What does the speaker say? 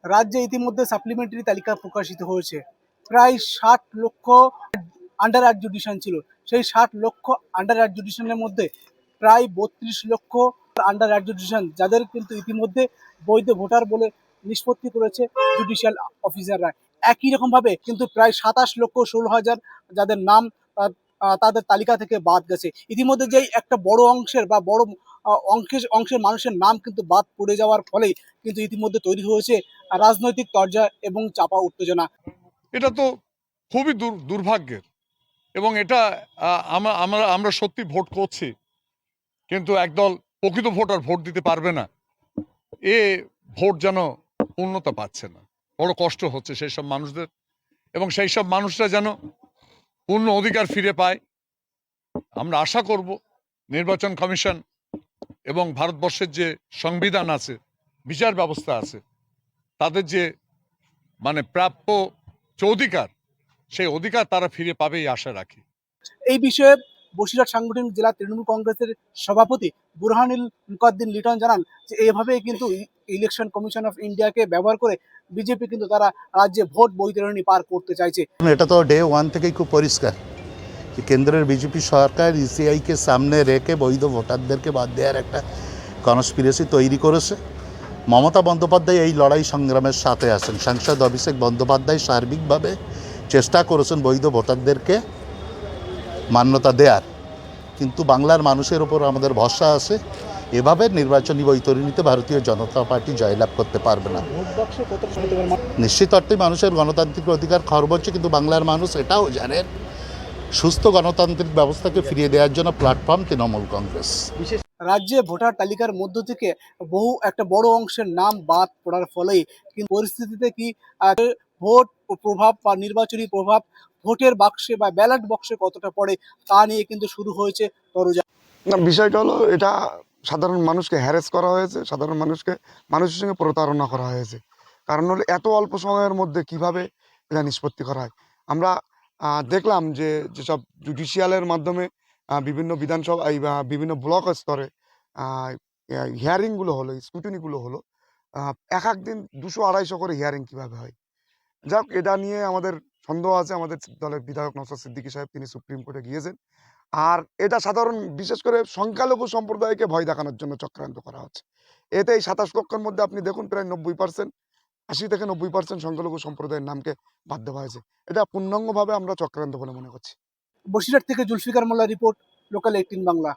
রাজ্যে ইতিমধ্যে সাপ্লিমেন্টারি তালিকা প্রকাশিত হয়েছে। প্রায় 60 লক্ষ আন্ডার অ্যাডজুডিশন ছিল। সেই 60 লক্ষ আন্ডার অ্যাডজুডিশনের মধ্যে প্রায় 32 লক্ষ আন্ডার অ্যাডজুডিশন যাদের কিন্তু ইতিমধ্যে বৈধ ভোটার বলে নিষ্পত্তি করেছে জুডিশিয়াল অফিসাররা। একই রকম ভাবে কিন্তু প্রায় 27,16,000 যাদের নাম তাদের তালিকা থেকে বাদ গেছে। ইতিমধ্যে যেই একটা বড় অংশের বা বড় অংশের মানুষের নাম কিন্তু বাদ পড়ে যাওয়ার ফলেই কিন্তু ইতিমধ্যে তৈরি হয়েছে রাজনৈতিক তরজা এবং চাপা উত্তেজনা। এটা তো খুবই দুর্ভাগ্যের, এবং এটা আমরা আমরা আমরা সত্যি ভোট করছি, কিন্তু একদল প্রকৃত ভোটার ভোট দিতে পারবে না, এ ভোট যেন পূর্ণতা পাচ্ছে না। বড় কষ্ট হচ্ছে সেই সব মানুষদের, এবং সেই সব মানুষরা যেন পূর্ণ অধিকার ফিরে পায়। আমরা আশা করব নির্বাচন কমিশন এবং ভারতবর্ষের যে সংবিধান আছে, বিচার ব্যবস্থা আছে, তাদের যে প্রাপ্য যে অধিকার, সেই অধিকার তারা ফিরে পাবে এই আশা রাখি। এই বিষয়ে বসিরহাট সাংগঠনিক জেলা তৃণমূল কংগ্রেসের সভাপতি বুরহানুল মুকাদ্দিম লিটন জানান যে এইভাবেই কিন্তু ইলেকশন কমিশন অফ ইন্ডিয়াকে ব্যবহার করে বিজেপি কিন্তু তারা রাজ্যে ভোট বৈতরণী পার করতে চাইছে। এটা তো ডে ওয়ান থেকেই খুব পরিষ্কার যে কেন্দ্রের বিজেপি সরকার ইসিআইকে সামনে রেখে বৈধ ভোটারদেরকে বাদ দেওয়ার একটা কনস্পিরেসি তৈরি করেছে। মমতা বন্দ্যোপাধ্যায় এই লড়াই সংগ্রামের সাথে আছেন। সাংসদ অভিষেক বন্দ্যোপাধ্যায় সার্বিকভাবে চেষ্টা করেছেন বৈধ ভোটারদেরকে মান্যতা দেওয়ার, কিন্তু বাংলার মানুষের ওপর আমাদের ভরসা আছে এভাবে নির্বাচনী বৈতরণীতে ভারতীয় জনতা পার্টি জয়লাভ করতে পারবে না। নিশ্চিত অর্থেই মানুষের গণতান্ত্রিক অধিকার খর্ব হচ্ছে, কিন্তু বাংলার মানুষ এটাও জানেন সুস্থ গণতান্ত্রিক ব্যবস্থাকে ফিরিয়ে দেওয়ার জন্য প্ল্যাটফর্ম তৃণমূল কংগ্রেস। রাজ্যে ভোটার তালিকার মধ্য থেকে বহু একটা বড় অংশের নাম বাদ পড়ার ফলেই কিন্তু পরিস্থিতিতে কি ভোট প্রভাব বা নির্বাচনী প্রভাব ভোটের বাক্সে বা ব্যালট বক্সে কতটা পড়ে তা নিয়ে কিন্তু শুরু হয়েছে তরজা। না, বিষয়টা হলো এটা সাধারণ মানুষকে হ্যারেস করা হয়েছে, সাধারণ মানুষের সঙ্গে প্রতারণা করা হয়েছে। কারণ হলো এত অল্প সময়ের মধ্যে কিভাবে এটা নিষ্পত্তি করা হয়। আমরা দেখলাম যে যেসব জুডিশিয়ালের মাধ্যমে বিভিন্ন বিধানসভা বা বিভিন্ন ব্লক স্তরে হিয়ারিংগুলো হলো, স্ক্রুটিনিগুলো হলো, এক এক দিন 200-250 করে হিয়ারিং কিভাবে হয়। যাক, এটা নিয়ে আমাদের সন্দেহ আছে। আমাদের দলের বিধায়ক নওশাদ সিদ্দিকী সাহেব তিনি সুপ্রিম কোর্টে গিয়েছেন। আর এটা সাধারণ বিশেষ করে সংখ্যালঘু সম্প্রদায়কে ভয় দেখানোর জন্য চক্রান্ত করা হচ্ছে। এতে এই 27 লক্ষের মধ্যে আপনি দেখুন প্রায় 90%, 80 থেকে 90% সংখ্যালঘু সম্প্রদায়ের নামকে বাদ দেওয়া হয়েছে। এটা পূর্ণাঙ্গভাবে আমরা চক্রান্ত বলে মনে করছি। বসিরহাট থেকে জুলফিকার মোল্লা রিপোর্ট, লোকাল 18 বাংলা।